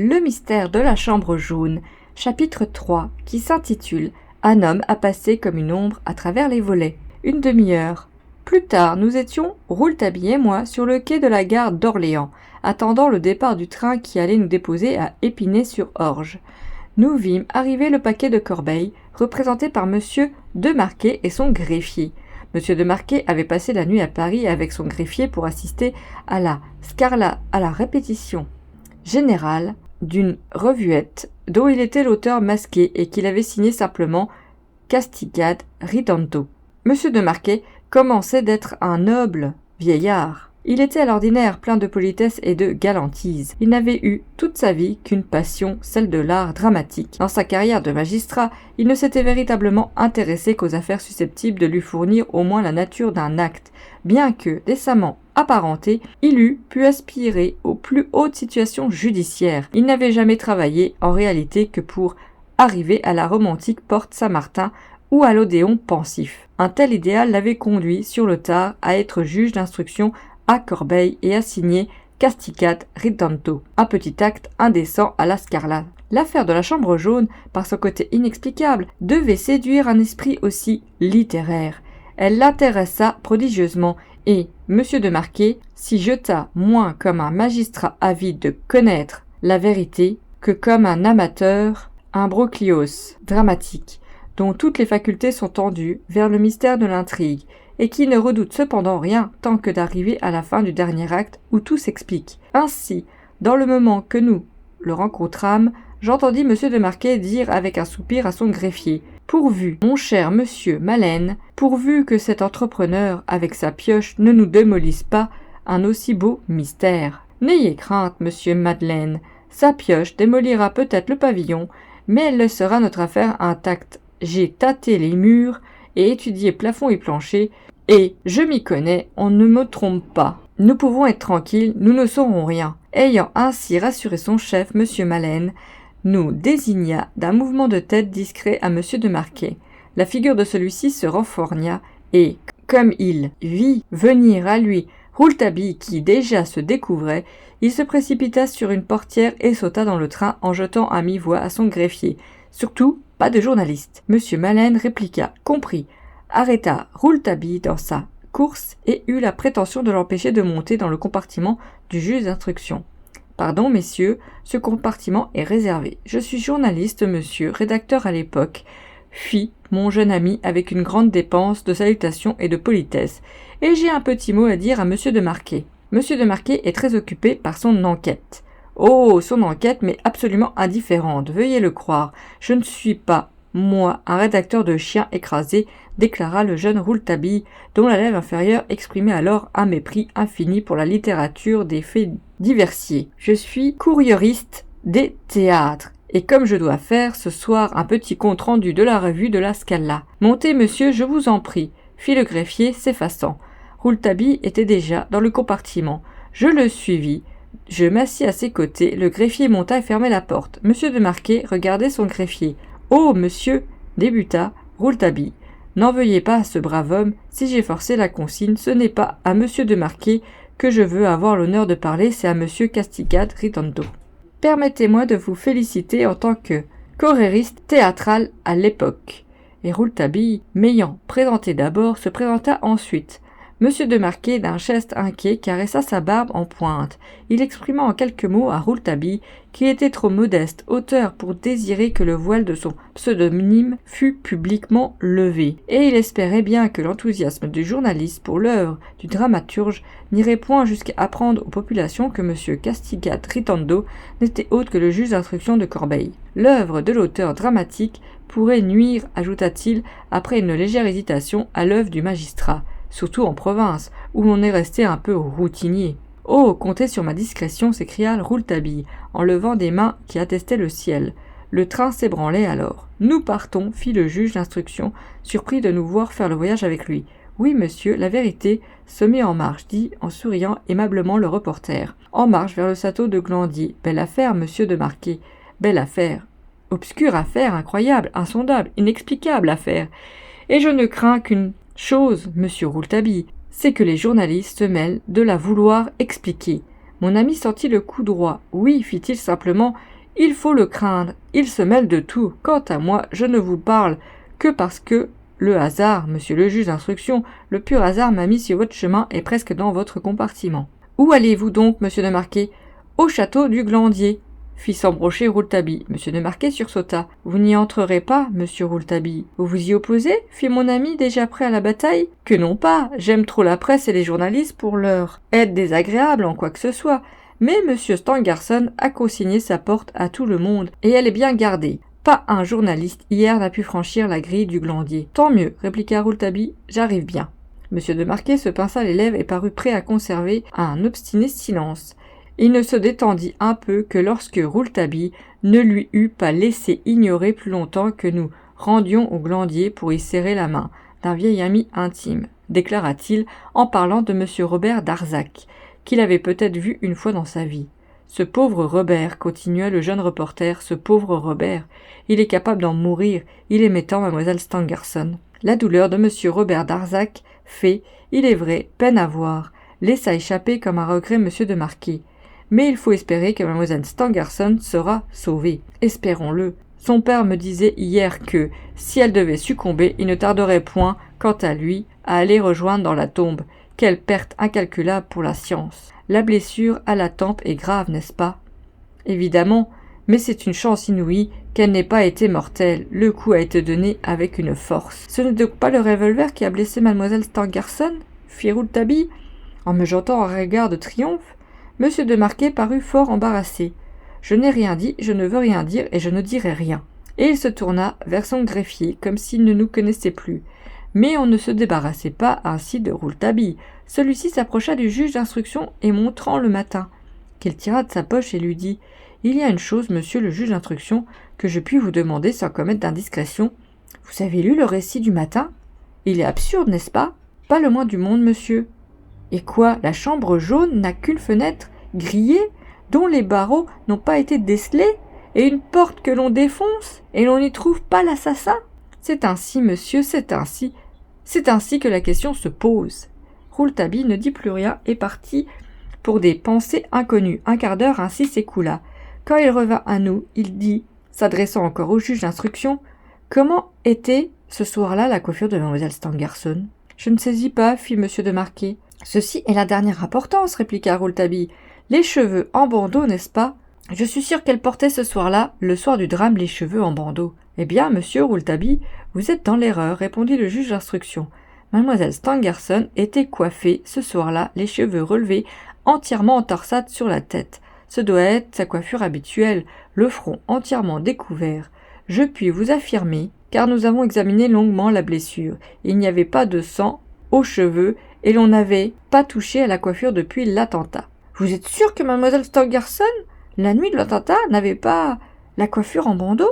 Le mystère de la chambre jaune, chapitre 3, qui s'intitule « Un homme a passé comme une ombre à travers les volets ». Une demi-heure. Plus tard, nous étions, Rouletabille et moi, sur le quai de la gare d'Orléans, attendant le départ du train qui allait nous déposer à Épinay-sur-Orge. Nous vîmes arriver le paquet de Corbeil, représenté par Monsieur de Marquet et son greffier. Monsieur de Marquet avait passé la nuit à Paris avec son greffier pour assister à la répétition générale d'une revuette dont il était l'auteur masqué et qu'il avait signé simplement Castigad Ridendo. Monsieur de Marquet commençait d'être un noble vieillard. Il était à l'ordinaire plein de politesse et de galantise. Il n'avait eu toute sa vie qu'une passion, celle de l'art dramatique. Dans sa carrière de magistrat, il ne s'était véritablement intéressé qu'aux affaires susceptibles de lui fournir au moins la nature d'un acte, bien que, décemment apparenté, il eût pu aspirer aux plus hautes situations judiciaires. Il n'avait jamais travaillé, en réalité, que pour arriver à la romantique porte Saint-Martin ou à l'Odéon pensif. Un tel idéal l'avait conduit, sur le tard, à être juge d'instruction à Corbeil et à signer Castigat Ridendo, un petit acte indécent à la Scarlatti. L'affaire de la chambre jaune, par son côté inexplicable, devait séduire un esprit aussi littéraire. Elle l'intéressa prodigieusement, et M. de Marquet s'y jeta moins comme un magistrat avide de connaître la vérité que comme un amateur imbroglios dramatique, dont toutes les facultés sont tendues vers le mystère de l'intrigue, et qui ne redoute cependant rien tant que d'arriver à la fin du dernier acte où tout s'explique. Ainsi, dans le moment que nous le rencontrâmes, j'entendis M. de Marquet dire avec un soupir à son greffier « Pourvu, mon cher monsieur Maleine, pourvu que cet entrepreneur, avec sa pioche, ne nous démolisse pas un aussi beau mystère. N'ayez crainte, monsieur Madeleine, sa pioche démolira peut-être le pavillon, mais elle laissera notre affaire intacte. J'ai tâté les murs et étudié plafond et plancher, et je m'y connais, on ne me trompe pas. Nous pouvons être tranquilles, nous ne saurons rien. » Ayant ainsi rassuré son chef, monsieur Maleine nous désigna d'un mouvement de tête discret à monsieur de Marquet. La figure de celui-ci se renforgna, et, comme il vit venir à lui Rouletabille qui déjà se découvrait, il se précipita sur une portière et sauta dans le train en jetant à mi-voix à son greffier. Surtout, pas de journaliste. Monsieur Maleine répliqua, compris, arrêta Rouletabille dans sa course et eut la prétention de l'empêcher de monter dans le compartiment du juge d'instruction. Pardon, messieurs, ce compartiment est réservé. Je suis journaliste, monsieur, rédacteur à l'époque, fit mon jeune ami avec une grande dépense de salutations et de politesse, et j'ai un petit mot à dire à monsieur de Marquet. Monsieur de Marquet est très occupé par son enquête. Oh, son enquête m'est absolument indifférente, veuillez le croire. Je ne suis pas, moi, un rédacteur de chiens écrasés, déclara le jeune Rouletabille, dont la lèvre inférieure exprimait alors un mépris infini pour la littérature des faits diversiers. Je suis courriériste des théâtres, et comme je dois faire ce soir un petit compte-rendu de la revue de la Scala. Montez, monsieur, je vous en prie, fit le greffier, s'effaçant. Rouletabille était déjà dans le compartiment. Je le suivis. Je m'assis à ses côtés, le greffier monta et fermait la porte. Monsieur de Marquet regardait son greffier. « Oh, monsieur !» débuta Rouletabille. « N'en veuillez pas à ce brave homme, si j'ai forcé la consigne, ce n'est pas à monsieur de Marquet que je veux avoir l'honneur de parler, c'est à monsieur Castigad Ridendo. Permettez-moi de vous féliciter en tant que chorériste théâtral à l'époque. » Et Rouletabille, m'ayant présenté d'abord, se présenta ensuite. Monsieur de Marquet, d'un geste inquiet, caressa sa barbe en pointe. Il exprima en quelques mots à Rouletabille qu'il était trop modeste auteur pour désirer que le voile de son pseudonyme fût publiquement levé, et il espérait bien que l'enthousiasme du journaliste pour l'œuvre du dramaturge n'irait point jusqu'à apprendre aux populations que M. Castigat Ridendo n'était autre que le juge d'instruction de Corbeil. L'œuvre de l'auteur dramatique pourrait nuire, ajouta-t-il, après une légère hésitation, à l'œuvre du magistrat. Surtout en province, où l'on est resté un peu routinier. « Oh, comptez sur ma discrétion » s'écria Rouletabille, en levant des mains qui attestaient le ciel. Le train s'ébranlait alors. « Nous partons » fit le juge d'instruction, surpris de nous voir faire le voyage avec lui. « Oui, monsieur, la vérité se met en marche » dit, en souriant aimablement le reporter. « En marche vers le château de Glandier. Belle affaire, monsieur de Marquet. Belle affaire. Obscure affaire, incroyable, insondable, inexplicable affaire. Et je ne crains qu'une chose, monsieur Rouletabille, c'est que les journalistes se mêlent de la vouloir expliquer. Mon ami sentit le coup droit. « Oui, fit-il simplement, il faut le craindre, il se mêle de tout. Quant à moi, je ne vous parle que parce que le hasard, monsieur le juge d'instruction, le pur hasard m'a mis sur votre chemin et presque dans votre compartiment. »« Où allez-vous donc, monsieur de Marquet ?»« Au château du Glandier, » fit s'embrocher Rouletabille. Monsieur de Marquet sursauta. « Vous n'y entrerez pas, monsieur Rouletabille. Vous vous y opposez ?» fit mon ami déjà prêt à la bataille. « Que non pas, j'aime trop la presse et les journalistes pour leur être désagréable en quoi que ce soit. Mais monsieur Stangerson a consigné sa porte à tout le monde, et elle est bien gardée. Pas un journaliste hier n'a pu franchir la grille du Glandier. »« Tant mieux, répliqua Rouletabille, j'arrive bien. » Monsieur de Marquet se pinça les lèvres et parut prêt à conserver un obstiné silence. Il ne se détendit un peu que lorsque Rouletabille ne lui eut pas laissé ignorer plus longtemps que nous rendions au Glandier pour y serrer la main d'un vieil ami intime, déclara-t-il en parlant de monsieur Robert Darzac, qu'il avait peut-être vu une fois dans sa vie. Ce pauvre Robert, continua le jeune reporter, ce pauvre Robert, il est capable d'en mourir, il aimait tant mademoiselle Stangerson. La douleur de monsieur Robert Darzac fait, il est vrai, peine à voir, laissa échapper comme un regret monsieur de Marquet. Mais il faut espérer que mademoiselle Stangerson sera sauvée. Espérons-le. Son père me disait hier que, si elle devait succomber, il ne tarderait point, quant à lui, à aller rejoindre dans la tombe. Quelle perte incalculable pour la science. La blessure à la tempe est grave, n'est-ce pas? Évidemment, mais c'est une chance inouïe qu'elle n'ait pas été mortelle. Le coup a été donné avec une force. Ce n'est donc pas le revolver qui a blessé mademoiselle Stangerson? Fit Rouletabille, en me jetant un regard de triomphe. Monsieur de Marquet parut fort embarrassé. « Je n'ai rien dit, je ne veux rien dire et je ne dirai rien. » Et il se tourna vers son greffier comme s'il ne nous connaissait plus. Mais on ne se débarrassait pas ainsi de Rouletabille. Celui-ci s'approcha du juge d'instruction et montrant le matin, qu'il tira de sa poche et lui dit « Il y a une chose, monsieur le juge d'instruction, que je puis vous demander sans commettre d'indiscrétion. Vous avez lu le récit du matin? Il est absurde, n'est-ce pas? Pas le moins du monde, monsieur. Et quoi, la chambre jaune n'a qu'une fenêtre grillée, dont les barreaux n'ont pas été descellés, et une porte que l'on défonce, et l'on n'y trouve pas l'assassin? C'est ainsi, monsieur, c'est ainsi. C'est ainsi que la question se pose. » Rouletabille ne dit plus rien et partit pour des pensées inconnues. Un quart d'heure ainsi s'écoula. Quand il revint à nous, il dit, s'adressant encore au juge d'instruction, « Comment était, ce soir-là, la coiffure de mademoiselle Stangerson ?»« Je ne saisis pas, fit monsieur de Marquet. »« Ceci est la dernière importance, répliqua Rouletabille. Les cheveux en bandeau, n'est-ce pas? Je suis sûr qu'elle portait ce soir-là, le soir du drame, les cheveux en bandeau. »« Eh bien, monsieur Rouletabille, vous êtes dans l'erreur, répondit le juge d'instruction. Mademoiselle Stangerson était coiffée, ce soir-là, les cheveux relevés, entièrement en torsade sur la tête. Ce doit être sa coiffure habituelle, le front entièrement découvert. Je puis vous affirmer, car nous avons examiné longuement la blessure, il n'y avait pas de sang aux cheveux et l'on n'avait pas touché à la coiffure depuis l'attentat. »« Vous êtes sûr que mademoiselle Stangerson, la nuit de l'attentat, n'avait pas la coiffure en bandeau ? » ?»«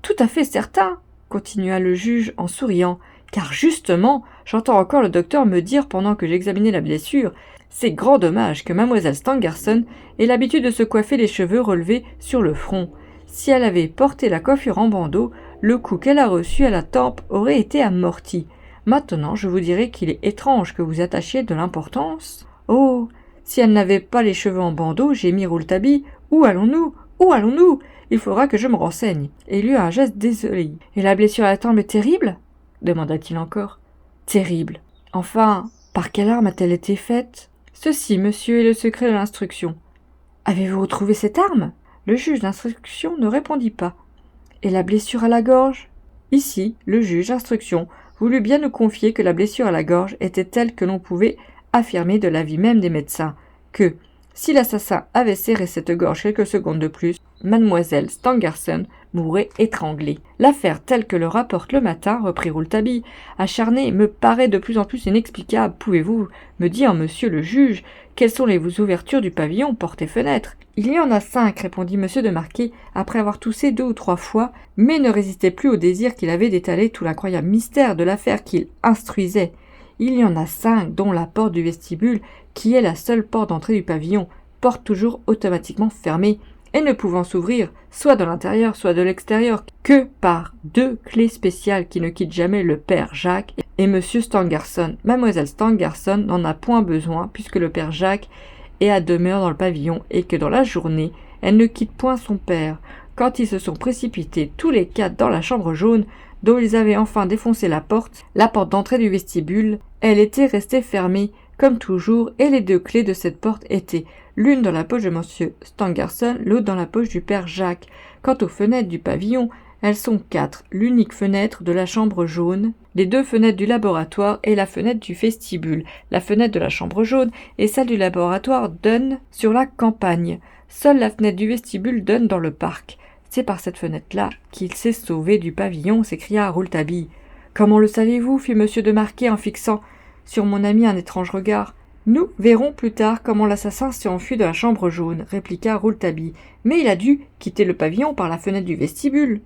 Tout à fait certain, » continua le juge en souriant, « car justement, j'entends encore le docteur me dire pendant que j'examinais la blessure, c'est grand dommage que mademoiselle Stangerson ait l'habitude de se coiffer les cheveux relevés sur le front. Si elle avait porté la coiffure en bandeau, le coup qu'elle a reçu à la tempe aurait été amorti. Maintenant, je vous dirai qu'il est étrange que vous attachiez de l'importance. Oh, si elle n'avait pas les cheveux en bandeau, gémit Rouletabille, où allons-nous? Où allons-nous? Il faudra que je me renseigne. » Et il eut un geste désolé. « Et la blessure à la tempe est terrible ?» demanda-t-il encore. « Terrible. Enfin, par quelle arme a-t-elle été faite? » Ceci, monsieur, est le secret de l'instruction. « Avez-vous retrouvé cette arme ?» Le juge d'instruction ne répondit pas. « Et la blessure à la gorge ?» Ici, le juge d'instruction voulut bien nous confier que la blessure à la gorge était telle que l'on pouvait affirmer de l'avis même des médecins que, si l'assassin avait serré cette gorge quelques secondes de plus, mademoiselle Stangerson mourrait étranglée. L'affaire telle que le rapporte le matin, reprit Rouletabille, acharné, me paraît de plus en plus inexplicable. Pouvez-vous me dire, monsieur le juge, quelles sont les ouvertures du pavillon, portes et fenêtres? Il y en a 5, répondit monsieur de Marquet, après avoir toussé 2 ou 3 fois, mais ne résistait plus au désir qu'il avait d'étaler tout l'incroyable mystère de l'affaire qu'il instruisait. Il y en a 5, dont la porte du vestibule, qui est la seule porte d'entrée du pavillon, porte toujours automatiquement fermée, et ne pouvant s'ouvrir, soit de l'intérieur, soit de l'extérieur, que par 2 clés spéciales qui ne quittent jamais le père Jacques et monsieur Stangerson. Mademoiselle Stangerson n'en a point besoin, puisque le père Jacques et à demeure dans le pavillon, et que dans la journée, elle ne quitte point son père. Quand ils se sont précipités tous les 4 dans la chambre jaune, dont ils avaient enfin défoncé la porte d'entrée du vestibule, elle était restée fermée, comme toujours, et les 2 clés de cette porte étaient l'une dans la poche de monsieur Stangerson, l'autre dans la poche du père Jacques. Quant aux fenêtres du pavillon, elles sont 4, l'unique fenêtre de la chambre jaune, les 2 fenêtres du laboratoire et la fenêtre du vestibule. La fenêtre de la chambre jaune et celle du laboratoire donnent sur la campagne. Seule la fenêtre du vestibule donne dans le parc. C'est par cette fenêtre-là qu'il s'est sauvé du pavillon, s'écria Rouletabille. « Comment le savez-vous » fit monsieur de Marquet en fixant sur mon ami un étrange regard. « Nous verrons plus tard comment l'assassin s'est enfui de la chambre jaune, répliqua Rouletabille. Mais il a dû quitter le pavillon par la fenêtre du vestibule.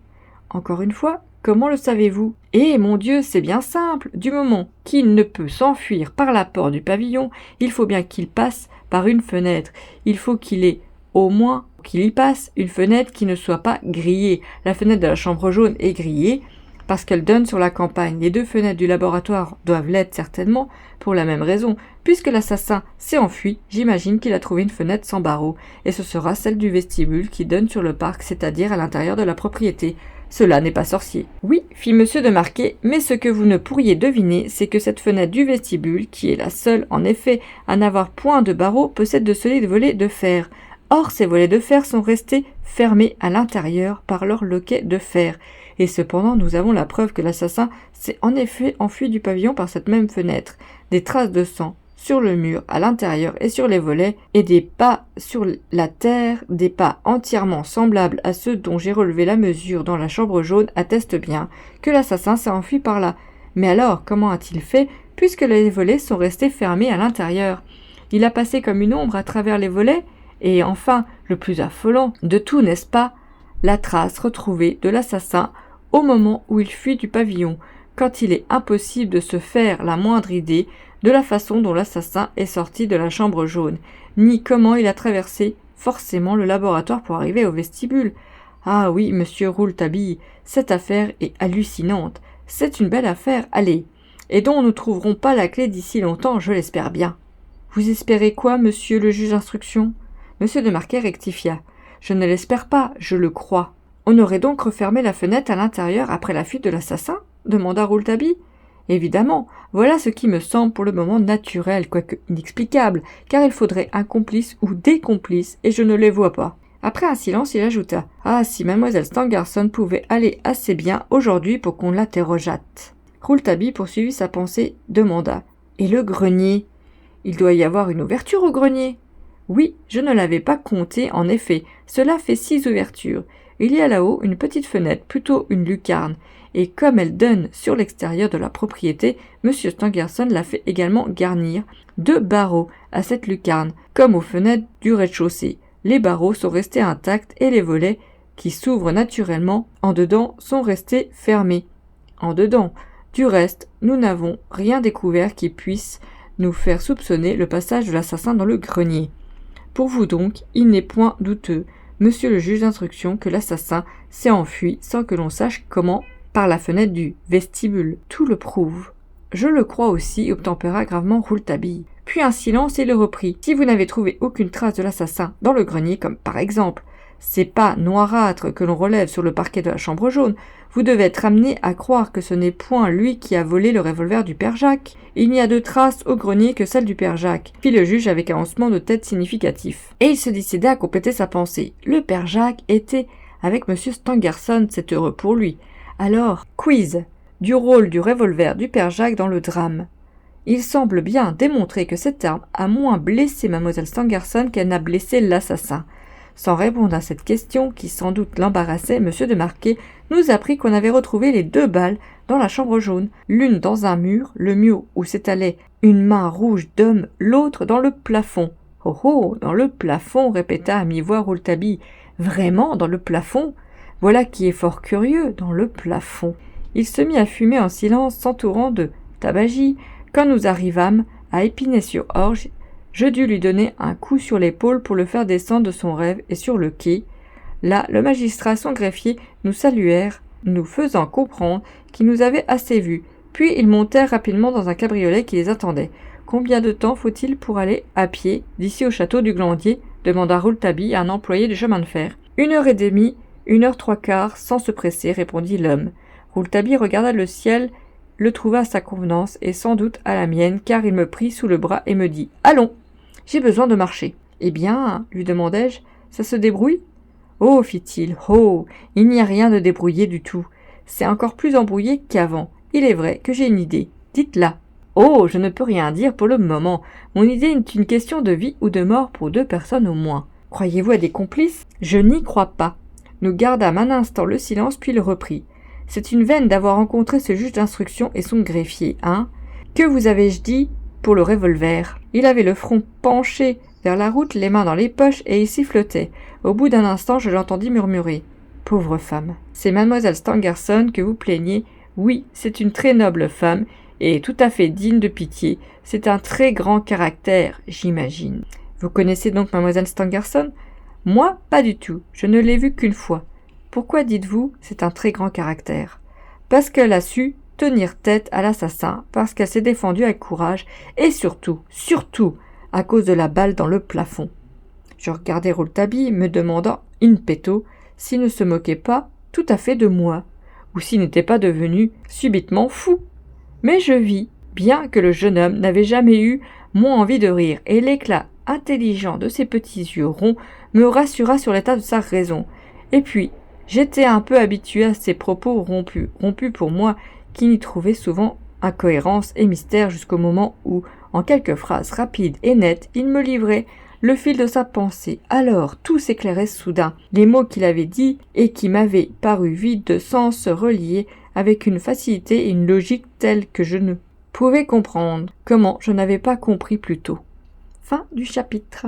Encore une fois, comment le savez-vous ? Eh, mon Dieu, c'est bien simple. Du moment qu'il ne peut s'enfuir par la porte du pavillon, il faut bien qu'il passe par une fenêtre. Il faut qu'il ait au moins qu'il y passe une fenêtre qui ne soit pas grillée. La fenêtre de la chambre jaune est grillée parce qu'elle donne sur la campagne. Les 2 fenêtres du laboratoire doivent l'être certainement pour la même raison. Puisque l'assassin s'est enfui, j'imagine qu'il a trouvé une fenêtre sans barreaux, et ce sera celle du vestibule qui donne sur le parc, c'est-à-dire à l'intérieur de la propriété. Cela n'est pas sorcier. Oui, fit monsieur de Marquet, mais ce que vous ne pourriez deviner, c'est que cette fenêtre du vestibule, qui est la seule, en effet, à n'avoir point de barreaux, possède de solides volets de fer. Or, ces volets de fer sont restés fermés à l'intérieur par leurs loquets de fer. Et cependant, nous avons la preuve que l'assassin s'est en effet enfui du pavillon par cette même fenêtre. Des traces de sang sur le mur, à l'intérieur et sur les volets, et des pas sur la terre, des pas entièrement semblables à ceux dont j'ai relevé la mesure dans la chambre jaune, attestent bien que l'assassin s'est enfui par là. Mais alors, comment a-t-il fait, puisque les volets sont restés fermés à l'intérieur ? Il a passé comme une ombre à travers les volets, et enfin, le plus affolant de tout, n'est-ce pas, la trace retrouvée de l'assassin au moment où il fuit du pavillon, quand il est impossible de se faire la moindre idée de la façon dont l'assassin est sorti de la chambre jaune, ni comment il a traversé forcément le laboratoire pour arriver au vestibule. Ah oui, monsieur Rouletabille, cette affaire est hallucinante. C'est une belle affaire, allez, et dont nous ne trouverons pas la clé d'ici longtemps, je l'espère bien. Vous espérez quoi, monsieur le juge d'instruction ? Monsieur de Marquet rectifia. Je ne l'espère pas, je le crois. On aurait donc refermé la fenêtre à l'intérieur après la fuite de l'assassin ? Demanda Rouletabille. Évidemment, voilà ce qui me semble pour le moment naturel, quoique inexplicable, car il faudrait un complice ou des complices, et je ne les vois pas. Après un silence, il ajouta. Ah, si mademoiselle Stangerson pouvait aller assez bien aujourd'hui pour qu'on l'interrogeât. Rouletabille poursuivit sa pensée, demanda. Et le grenier ? Il doit y avoir une ouverture au grenier ? Oui, je ne l'avais pas compté, en effet. Cela fait 6 ouvertures. Il y a là-haut une petite fenêtre, plutôt une lucarne, et comme elle donne sur l'extérieur de la propriété, M. Stangerson l'a fait également garnir 2 barreaux à cette lucarne, comme aux fenêtres du rez-de-chaussée. Les barreaux sont restés intacts et les volets, qui s'ouvrent naturellement en dedans, sont restés fermés. En dedans. Du reste, nous n'avons rien découvert qui puisse nous faire soupçonner le passage de l'assassin dans le grenier. Pour vous donc, il n'est point douteux, monsieur le juge d'instruction, que l'assassin s'est enfui sans que l'on sache comment, par la fenêtre du vestibule. Tout le prouve. Je le crois aussi, obtempéra gravement Rouletabille. Puis un silence et il reprit. Si vous n'avez trouvé aucune trace de l'assassin dans le grenier, comme par exemple ces pas noirâtres que l'on relève sur le parquet de la chambre jaune, vous devez être amené à croire que ce n'est point lui qui a volé le revolver du père Jacques. Il n'y a de traces au grenier que celle du père Jacques, fit le juge avec un haussement de tête significatif. Et il se décida à compléter sa pensée. Le père Jacques était avec M. Stangerson, c'est heureux pour lui. Alors, quiz du rôle du revolver du père Jacques dans le drame. Il semble bien démontrer que cette arme a moins blessé Mlle Stangerson qu'elle n'a blessé l'assassin. Sans répondre à cette question, qui sans doute l'embarrassait, M. de Marquet nous apprit qu'on avait retrouvé les 2 balles dans la chambre jaune, l'une dans un mur, le mur où s'étalait une main rouge d'homme, l'autre dans le plafond. « Oh oh, dans le plafond !» répéta à mi-voix Rouletabille. « Vraiment, dans le plafond ? Voilà qui est fort curieux, dans le plafond. » Il se mit à fumer en silence, s'entourant de tabagie. Quand nous arrivâmes à Épinay-sur-Orge, je dus lui donner un coup sur l'épaule pour le faire descendre de son rêve, et sur le quai, là, le magistrat et son greffier nous saluèrent, nous faisant comprendre qu'ils nous avaient assez vus. Puis ils montèrent rapidement dans un cabriolet qui les attendait. Combien de temps faut-il pour aller à pied d'ici au château du Glandier demanda Rouletabille à un employé du chemin de fer. 1h30, 1h75, sans se presser, répondit l'homme. Rouletabille regarda le ciel, le trouva à sa convenance et sans doute à la mienne, car il me prit sous le bras et me dit « Allons, j'ai besoin de marcher. » « Eh bien, lui demandai-je, ça se débrouille ?»« Oh, fit-il, oh, il n'y a rien de débrouillé du tout. C'est encore plus embrouillé qu'avant. Il est vrai que j'ai une idée. Dites-la. » « Oh, je ne peux rien dire pour le moment. Mon idée est une question de vie ou de mort pour 2 personnes au moins. Croyez-vous à des complices ? Je n'y crois pas. » Nous gardâmes un instant le silence, puis il reprit. « C'est une veine d'avoir rencontré ce juge d'instruction et son greffier, hein ? Que vous avais-je dit pour le revolver ? » Il avait le front penché vers la route, les mains dans les poches, et il sifflotait. Au bout d'un instant, je l'entendis murmurer. « Pauvre femme. C'est mademoiselle Stangerson que vous plaignez. Oui, c'est une très noble femme, et tout à fait digne de pitié. C'est un très grand caractère, j'imagine. » « Vous connaissez donc mademoiselle Stangerson ? » ?»« Moi, pas du tout. Je ne l'ai vue qu'une fois. » »« Pourquoi dites-vous, c'est un très grand caractère ? » ?»« Parce qu'elle a su tenir tête à l'assassin, parce qu'elle s'est défendue avec courage, et surtout, à cause de la balle dans le plafond. » Je regardai Rouletabille, me demandant in petto s'il ne se moquait pas tout à fait de moi, ou s'il n'était pas devenu subitement fou. Mais je vis bien que le jeune homme n'avait jamais eu moins envie de rire, et l'éclat intelligent de ses petits yeux ronds me rassura sur l'état de sa raison. Et puis, j'étais un peu habitué à ses propos rompus pour moi, qui n'y trouvais souvent incohérence et mystère jusqu'au moment où, en quelques phrases rapides et nettes, il me livrait le fil de sa pensée. Alors, tout s'éclairait soudain. Les mots qu'il avait dits et qui m'avaient paru vides de sens se reliaient avec une facilité et une logique telles que je ne pouvais comprendre comment je n'avais pas compris plus tôt. Fin du chapitre.